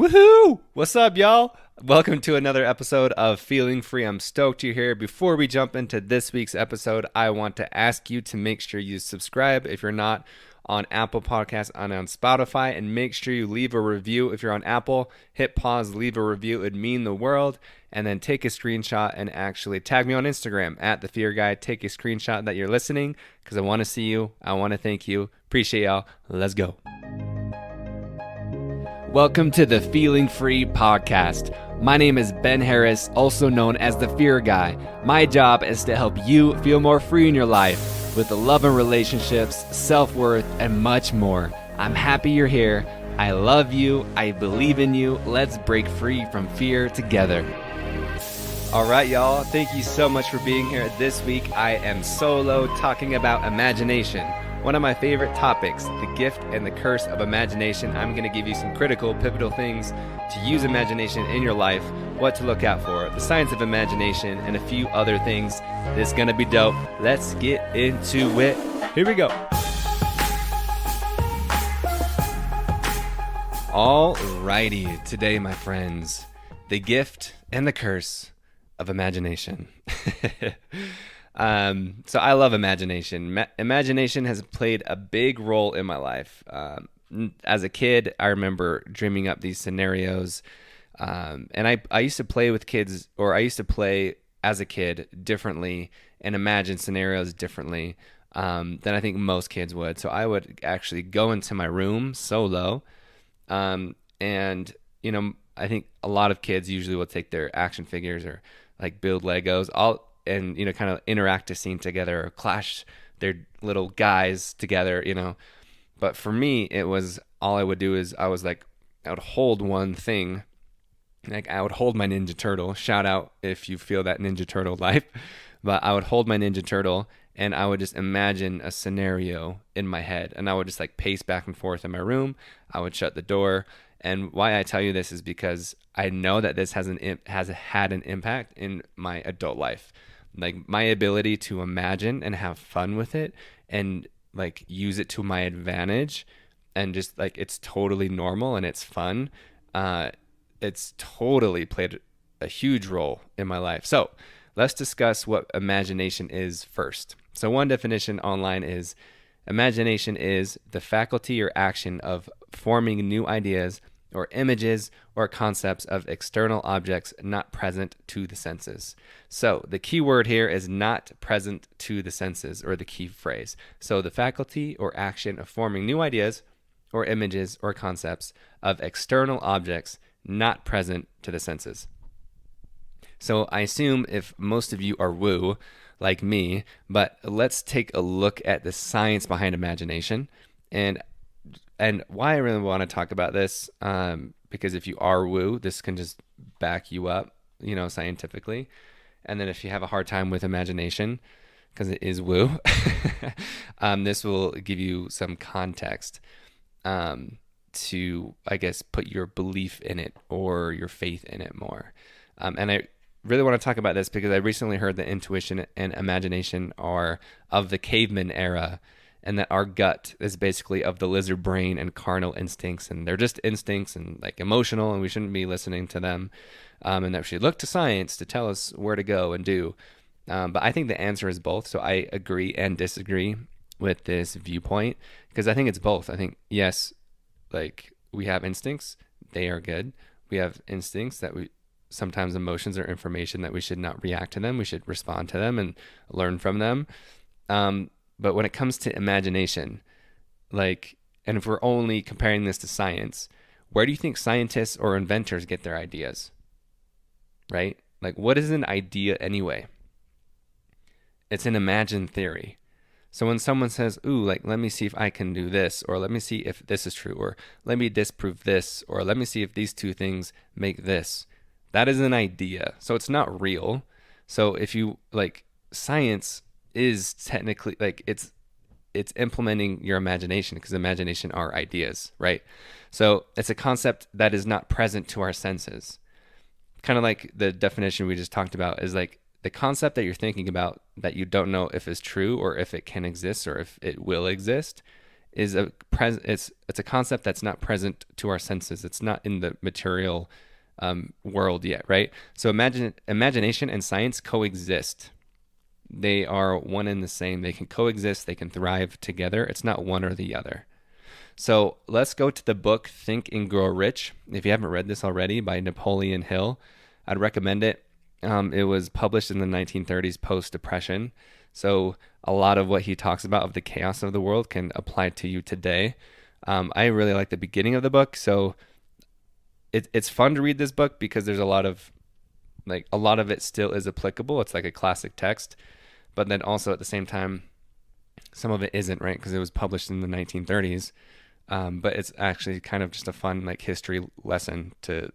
Woohoo! What's up, y'all? Welcome to another episode of Feeling Free. I'm stoked you're here. Before we jump into this week's episode, I want to ask you to make sure you subscribe if you're not on Apple Podcasts and on Spotify, and make sure you leave a review. If you're on Apple, hit pause, leave a review. It'd mean the world. And then take a screenshot and actually tag me on Instagram at The Fear Guy. Take a screenshot that you're listening because I want to see you. I want to thank you. Appreciate y'all. Let's go. Welcome to the Feeling Free podcast. My name is Ben Harris, also known as the Fear Guy. My job is to help you feel more free in your life with the love and relationships, self-worth, and much more. I'm happy you're here. I love you. I believe in you. Let's break free from fear together. All right, y'all. Thank you so much for being here. This week, I am solo talking about imagination. One of my favorite topics, the gift and the curse of imagination. I'm going to give you some critical, pivotal things to use imagination in your life, what to look out for, the science of imagination, and a few other things. This is going to be dope. Let's get into it. Here we go. All righty. Today, my friends, the gift and the curse of imagination. So I love imagination. Imagination has played a big role in my life. As a kid, I remember dreaming up these scenarios. And I used to play with kids, or I used to play as a kid differently and imagine scenarios differently than I think most kids would. So I would actually go into my room solo. And, you know, I think a lot of kids usually will take their action figures or like build Legos. And, you know, kind of interact a scene together or clash their little guys together, you know. But for me, it was all I would do is I would hold one thing. Like I would hold my Ninja Turtle. Shout out if you feel that Ninja Turtle life. But I would hold my Ninja Turtle and I would just imagine a scenario in my head. And I would just like pace back and forth in my room. I would shut the door. And why I tell you this is because I know that this has had an impact in my adult life. Like my ability to imagine and have fun with it and like use it to my advantage and just like it's totally normal and it's fun. It's totally played a huge role in my life. So let's discuss what imagination is first. So one definition online is imagination is the faculty or action of forming new ideas or images or concepts of external objects not present to the senses. So the key word here is not present to the senses, or the key phrase. So the faculty or action of forming new ideas or images or concepts of external objects not present to the senses. So I assume if most of you are woo, like me, but let's take a look at the science behind imagination and why I really want to talk about this, because if you are woo, this can just back you up, you know, scientifically. And then if you have a hard time with imagination, because it is woo, this will give you some context to, I guess, put your belief in it or your faith in it more. And I really want to talk about this because I recently heard that intuition and imagination are of the caveman era, and that our gut is basically of the lizard brain and carnal instincts, and they're just instincts and like emotional, and we shouldn't be listening to them, and that we should look to science to tell us where to go and do. But I think the answer is both, so I agree and disagree with this viewpoint because I think it's both. I think, yes, like we have instincts, they are good. We have instincts that sometimes emotions or information that we should not react to them. We should respond to them and learn from them. But when it comes to imagination, like, and if we're only comparing this to science, where do you think scientists or inventors get their ideas? Right? Like, what is an idea anyway? It's an imagined theory. So when someone says, ooh, like, let me see if I can do this, or let me see if this is true, or let me disprove this, or let me see if these two things make this, that is an idea. So it's not real. So if you, like, science is technically like it's implementing your imagination, because imagination are ideas, right? So it's a concept that is not present to our senses. Kind of like the definition we just talked about is like the concept that you're thinking about that you don't know if is true or if it can exist or if it will exist it's a concept that's not present to our senses. It's not in the material world yet, right? So imagination and science coexist. They are one and the same. They can coexist. They can thrive together. It's not one or the other. So let's go to the book Think and Grow Rich. If you haven't read this already, by Napoleon Hill, I'd recommend it. It was published in the 1930s post-Depression. So a lot of what he talks about of the chaos of the world can apply to you today. I really like the beginning of the book. So it's fun to read this book because there's a lot of it still is applicable. It's like a classic text. But then also at the same time, some of it isn't, right? Because it was published in the 1930s. But it's actually kind of just a fun like history lesson to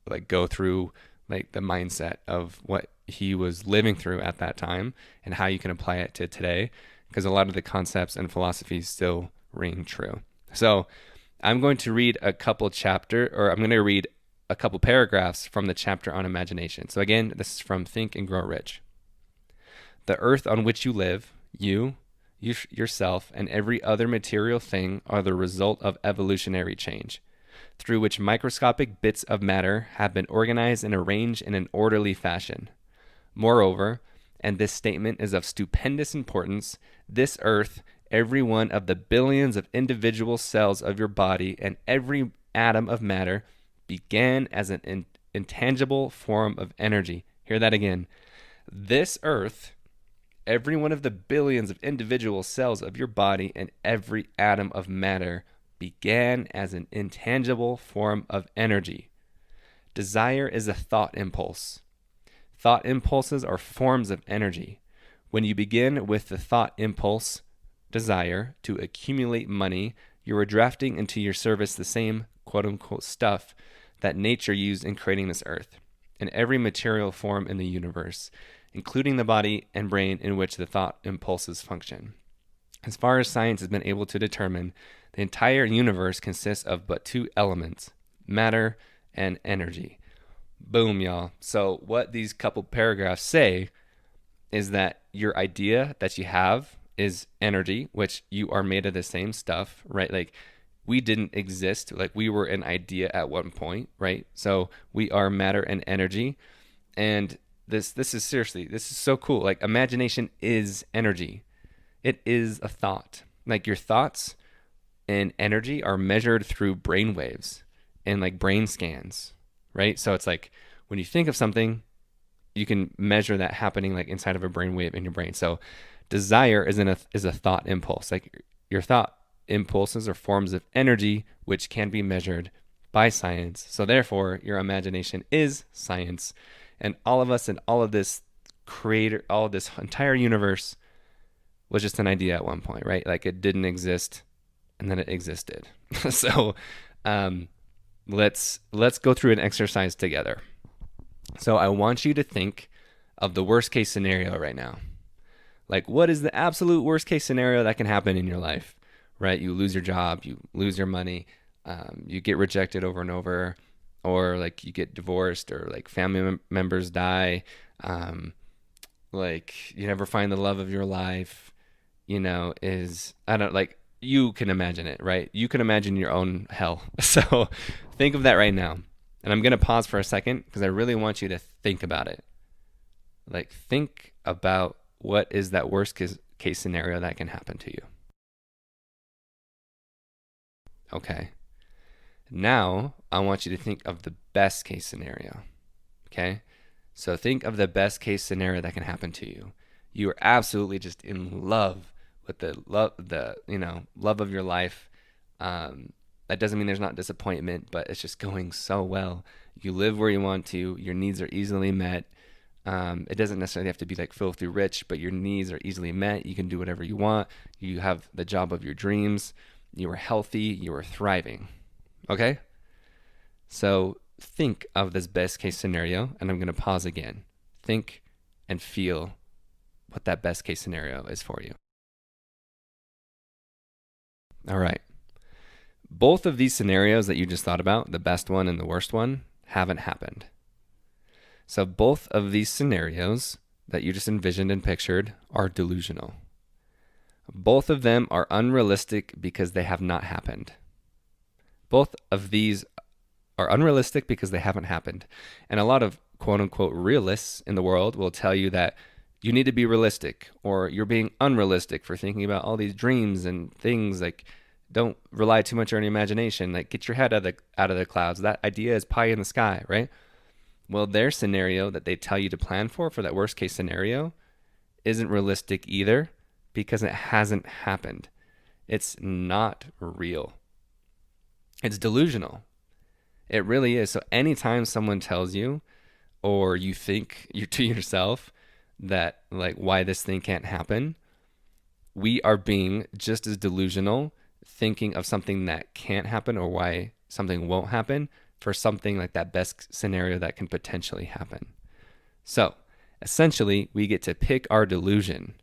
like go through like the mindset of what he was living through at that time and how you can apply it to today, because a lot of the concepts and philosophies still ring true. So I'm going to read I'm going to read a couple paragraphs from the chapter on imagination. So again, this is from Think and Grow Rich. The earth on which you live, yourself, and every other material thing are the result of evolutionary change, through which microscopic bits of matter have been organized and arranged in an orderly fashion. Moreover, and this statement is of stupendous importance, this earth, every one of the billions of individual cells of your body, and every atom of matter began as an intangible form of energy. Hear that again. This earth, every one of the billions of individual cells of your body, and every atom of matter began as an intangible form of energy. Desire is a thought impulse. Thought impulses are forms of energy. When you begin with the thought impulse, desire, to accumulate money, you are drafting into your service the same quote-unquote stuff that nature used in creating this earth, and every material form in the universe, including the body and brain in which the thought impulses function. As far as science has been able to determine, the entire universe consists of but two elements, matter and energy. Boom, y'all. So what these couple paragraphs say is that your idea that you have is energy, which you are made of the same stuff, right? Like we didn't exist, like we were an idea at one point, right? So we are matter and energy. And this is so cool. Like imagination is energy. It is a thought. Like your thoughts and energy are measured through brain waves and like brain scans, right? So it's like when you think of something, you can measure that happening like inside of a brain wave in your brain. So desire is a thought impulse. Like your thought impulses are forms of energy which can be measured by science. So therefore, your imagination is science. And all of us and all of this entire universe was just an idea at one point, right? Like it didn't exist and then it existed. So let's go through an exercise together. So I want you to think of the worst case scenario right now. Like what is the absolute worst case scenario that can happen in your life, right? You lose your job, you lose your money, you get rejected over and over, or like you get divorced, or like family members die, like you never find the love of your life, you can imagine it, right? You can imagine your own hell. So think of that right now. And I'm going to pause for a second because I really want you to think about it. Like think about what is that worst case scenario that can happen to you. Okay. Now I want you to think of the best case scenario. Okay. So think of the best case scenario that can happen to you. You are absolutely just in love with the love of your life. That doesn't mean there's not disappointment, but it's just going so well. You live where you want to. Your needs are easily met. It doesn't necessarily have to be like filthy rich, but your needs are easily met. You can do whatever you want. You have the job of your dreams. You are healthy. You are thriving. Okay? So think of this best case scenario, and I'm going to pause again. Think and feel what that best case scenario is for you. All right. Both of these scenarios that you just thought about, the best one and the worst one, haven't happened. So both of these scenarios that you just envisioned and pictured are delusional. Both of them are unrealistic because they have not happened. Both of these are unrealistic because they haven't happened. And a lot of quote unquote realists in the world will tell you that you need to be realistic, or you're being unrealistic for thinking about all these dreams and things. Like, don't rely too much on your imagination. Like, get your head out of the clouds. That idea is pie in the sky, right? Well, their scenario that they tell you to plan for that worst case scenario, isn't realistic either because it hasn't happened. It's not real. It's delusional. It really is. So anytime someone tells you, or you think you to yourself that like why this thing can't happen, we are being just as delusional thinking of something that can't happen or why something won't happen for something like that best scenario that can potentially happen. So essentially, we get to pick our delusion.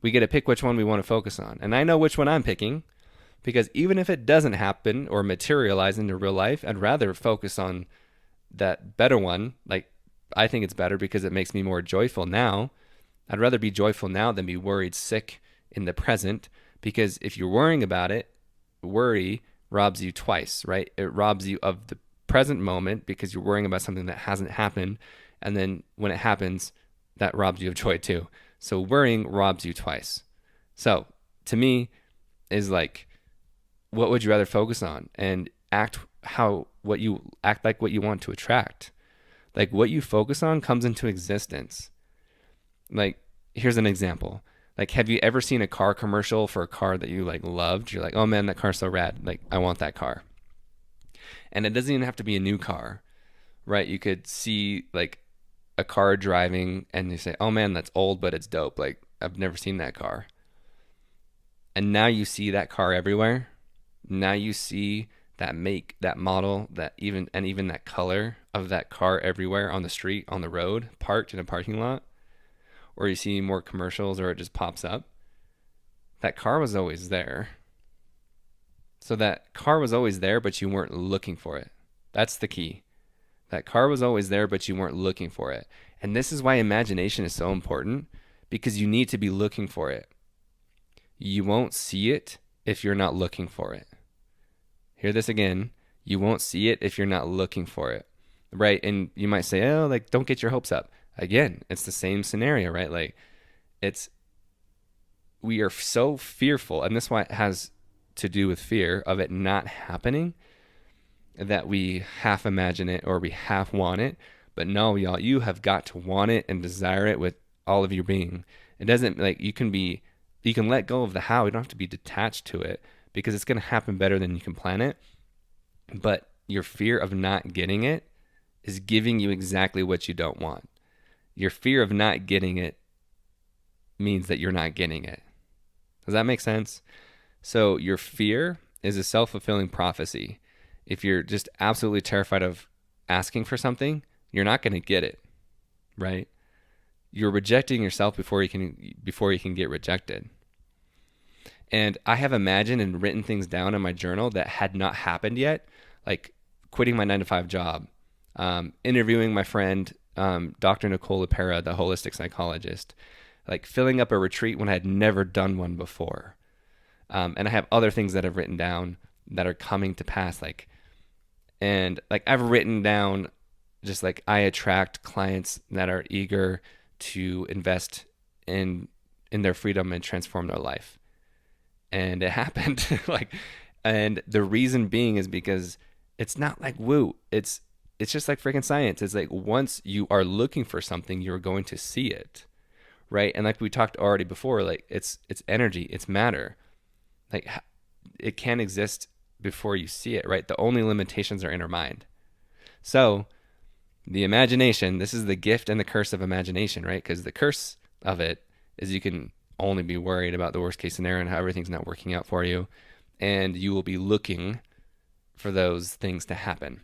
We get to pick which one we want to focus on. And I know which one I'm picking, because even if it doesn't happen or materialize into real life, I'd rather focus on that better one. Like, I think it's better because it makes me more joyful now. I'd rather be joyful now than be worried sick in the present, because if you're worrying about it, worry robs you twice, right? It robs you of the present moment because you're worrying about something that hasn't happened. And then when it happens, that robs you of joy too. So worrying robs you twice. So to me is like, what would you rather focus on? And act like what you want to attract. Like, what you focus on comes into existence. Like, here's an example. Like, have you ever seen a car commercial for a car that you like loved? You're like, oh man, that car's so rad. Like, I want that car. And it doesn't even have to be a new car, right? You could see like a car driving and you say, oh man, that's old, but it's dope. Like, I've never seen that car. And now you see that car everywhere. Now you see that make, that model, that even that color of that car everywhere on the street, on the road, parked in a parking lot, or you see more commercials or it just pops up. That car was always there. So that car was always there, but you weren't looking for it. That's the key. That car was always there, but you weren't looking for it. And this is why imagination is so important, because you need to be looking for it. You won't see it if you're not looking for it. Hear this again. You won't see it if you're not looking for it, right? And you might say, oh, like, don't get your hopes up. Again, it's the same scenario, right? Like, we are so fearful, and this is why it has to do with fear of it not happening, that we half imagine it or we half want it. But no, y'all, you have got to want it and desire it with all of your being. It doesn't, like, you can let go of the how. You don't have to be detached to it, because it's going to happen better than you can plan it. But your fear of not getting it is giving you exactly what you don't want. Your fear of not getting it means that you're not getting it. Does that make sense? So your fear is a self-fulfilling prophecy. If you're just absolutely terrified of asking for something, you're not going to get it, right? You're rejecting yourself before you can get rejected. And I have imagined and written things down in my journal that had not happened yet, like quitting my 9-to-5 job, interviewing my friend, Dr. Nicole LePera, the holistic psychologist, like filling up a retreat when I had never done one before. And I have other things that I've written down that are coming to pass. And I've written down just like, I attract clients that are eager to invest in their freedom and transform their life. And it happened. And the reason being is because it's not like woo. It's just like freaking science. It's like, once you are looking for something, you're going to see it, right? And like we talked already before, like it's energy, it's matter. Like, it can't exist before you see it, right? The only limitations are in our mind. So the imagination, this is the gift and the curse of imagination, right? Because the curse of it is you can only be worried about the worst case scenario and how everything's not working out for you. And you will be looking for those things to happen.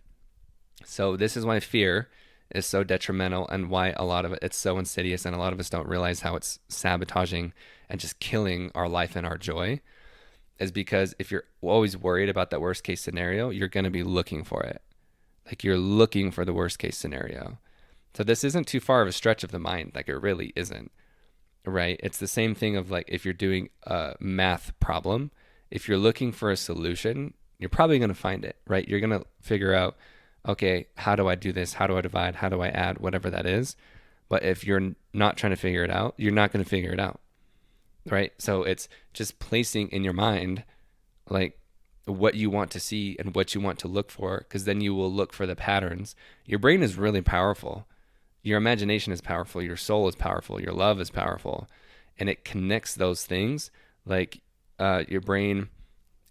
So this is why fear is so detrimental, and why a lot of it's so insidious, and a lot of us don't realize how it's sabotaging and just killing our life and our joy, is because if you're always worried about that worst case scenario, you're going to be looking for it. Like, you're looking for the worst case scenario. So this isn't too far of a stretch of the mind. Like, it really isn't. right? It's the same thing of like if you're doing a math problem, if you're looking for a solution, you're probably going to find it, right? You're going to figure out, okay, how do I do this? How do I divide? How do I add? Whatever that is. But if you're not trying to figure it out, you're not going to figure it out, right? So it's just placing in your mind like what you want to see and what you want to look for, because then you will look for the patterns. Your brain is really powerful. Your imagination is powerful. Your soul is powerful. Your love is powerful. And it connects those things like your brain,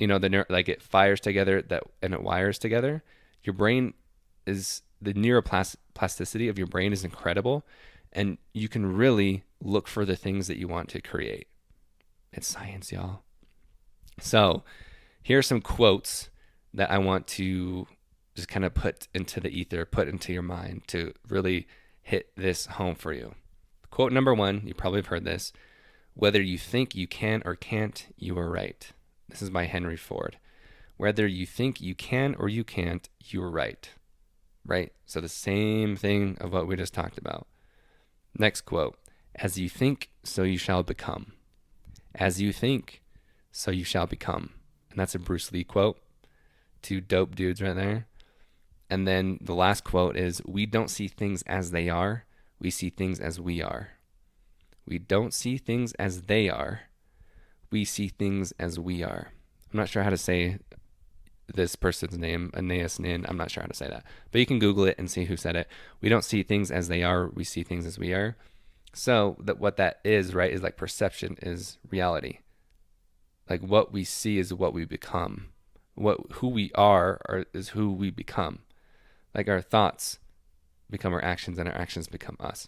like it fires together that and it wires together. Your brain is the neuroplasticity of your brain is incredible. And you can really look for the things that you want to create. It's science, y'all. So, here are some quotes that I want to just kind of put into the ether, put into your mind to really hit this home for you. Quote number 1, you probably have heard this. Whether you think you can or can't, you are right. This is by Henry Ford. Whether you think you can or you can't, you are right. Right? So the same thing of what we just talked about. Next quote. As you think, so you shall become. As you think, so you shall become. And that's a Bruce Lee quote. 2 dope dudes right there. And then the last quote is, we don't see things as they are. We see things as we are. We don't see things as they are. We see things as we are. I'm not sure how to say this person's name, Aeneas Nin. I'm not sure how to say that. But you can Google it and see who said it. We don't see things as they are. We see things as we are. So what that is, right, is like perception is reality. Like what we see is what we become. Who we are is who we become. Like our thoughts become our actions and our actions become us.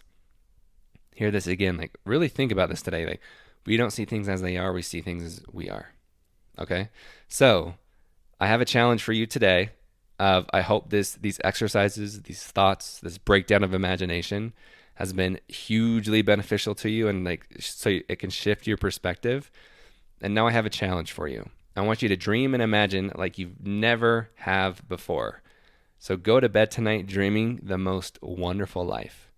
Hear this again, like really think about this today. Like we don't see things as they are, we see things as we are. Okay? So I have a challenge for you today. I hope these exercises, these thoughts, this breakdown of imagination has been hugely beneficial to you, and like so it can shift your perspective. And now I have a challenge for you. I want you to dream and imagine like you've never have before. So go to bed tonight dreaming the most wonderful life.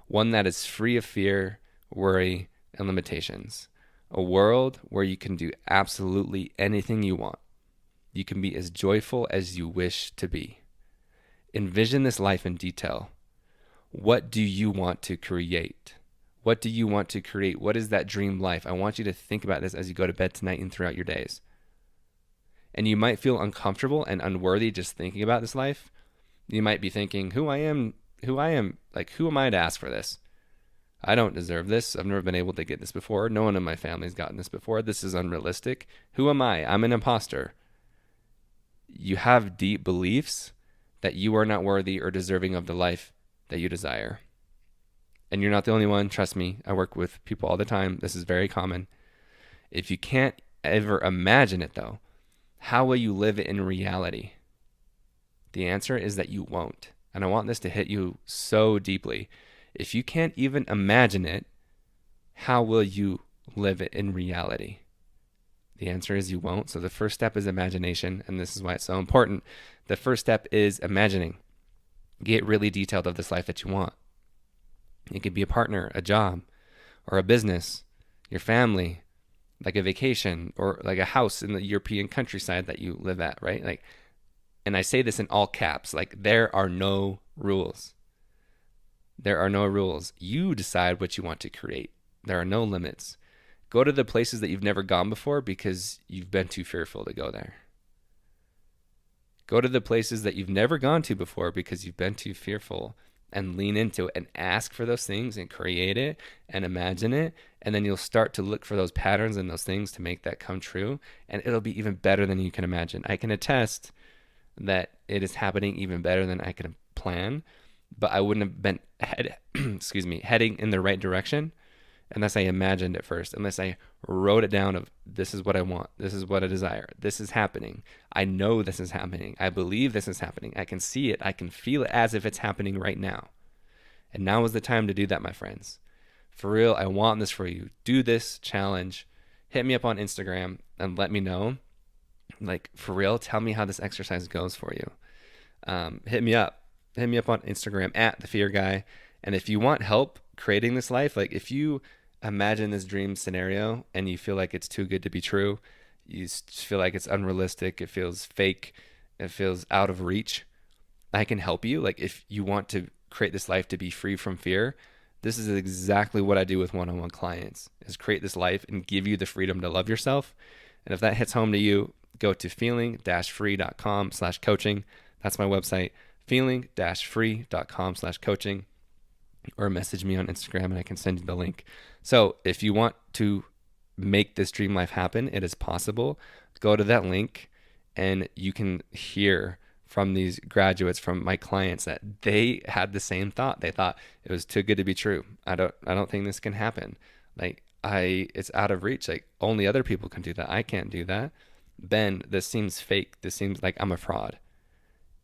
One that is free of fear, worry, and limitations. A world where you can do absolutely anything you want. You can be as joyful as you wish to be. Envision this life in detail. What do you want to create? What do you want to create? What is that dream life? I want you to think about this as you go to bed tonight and throughout your days. And you might feel uncomfortable and unworthy just thinking about this life. You might be thinking, who I am, like, who am I to ask for this? I don't deserve this. I've never been able to get this before. No one in my family's gotten this before. This is unrealistic. Who am I? I'm an imposter. You have deep beliefs that you are not worthy or deserving of the life that you desire. And you're not the only one. Trust me. I work with people all the time. This is very common. If you can't ever imagine it, though, how will you live it in reality? The answer is that you won't. And I want this to hit you so deeply. If you can't even imagine it, how will you live it in reality? The answer is you won't. So the first step is imagination, and this is why it's so important. The first step is imagining. Get really detailed of this life that you want. It could be a partner, a job, or a business, your family, like a vacation, or like a house in the European countryside that you live at, right? Like, and I say this in all caps, like there are no rules. There are no rules. You decide what you want to create. There are no limits. Go to the places that you've never gone before because you've been too fearful to go there. Go to the places that you've never gone to before because you've been too fearful, and lean into it and ask for those things and create it and imagine it. And then you'll start to look for those patterns and those things to make that come true. And it'll be even better than you can imagine. I can attest that it is happening even better than I could plan, but I wouldn't have been heading in the right direction unless I imagined it first, unless I wrote it down of this is what I want, this is what I desire, this is happening. I know this is happening. I believe this is happening. I can see it. I can feel it as if it's happening right now. And now is the time to do that, my friends. For real, I want this for you. Do this challenge. Hit me up on Instagram and let me know. Like, for real, tell me how this exercise goes for you. Hit me up. Hit me up on Instagram @thefearguy. And if you want help creating this life, like if you imagine this dream scenario and you feel like it's too good to be true, you feel like it's unrealistic, it feels fake, it feels out of reach, I can help you. Like if you want to create this life to be free from fear, this is exactly what I do with one-on-one clients, is create this life and give you the freedom to love yourself. And if that hits home to you, go to feeling-free.com/coaching. That's my website, feeling-free.com/coaching, or message me on Instagram and I can send you the link. So if you want to make this dream life happen, it is possible. Go to that link and you can hear from these graduates, from my clients, that they had the same thought. They thought it was too good to be true. I don't think this can happen. Like it's out of reach. Like only other people can do that. I can't do that. Ben, this seems fake. This seems like I'm a fraud.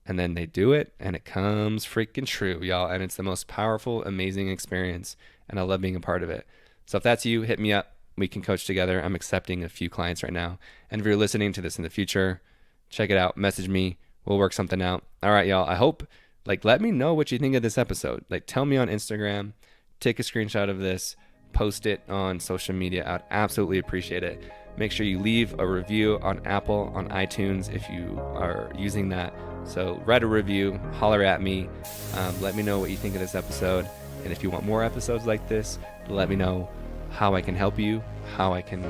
And then they do it and it comes freaking true, y'all. And it's the most powerful, amazing experience. And I love being a part of it. So if that's you, hit me up. We can coach together. I'm accepting a few clients right now. And if you're listening to this in the future, check it out. Message me. We'll work something out. All right, y'all. I hope, let me know what you think of this episode. Tell me on Instagram. Take a screenshot of this. Post it on social media. I'd absolutely appreciate it. Make sure you leave a review on Apple, on iTunes if you are using that. So write a review, holler at me, let me know what you think of this episode. And if you want more episodes like this, let me know how I can help you, how I can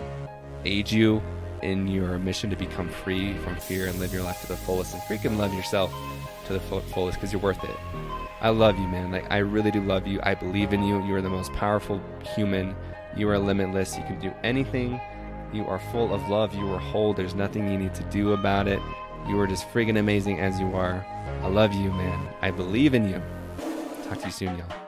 aid you in your mission to become free from fear and live your life to the fullest and freaking love yourself to the fullest, because you're worth it. I love you, man. I really do love you. I believe in you. You are the most powerful human. You are limitless. You can do anything. You are full of love. You are whole. There's nothing you need to do about it. You are just friggin' amazing as you are. I love you, man. I believe in you. Talk to you soon, y'all.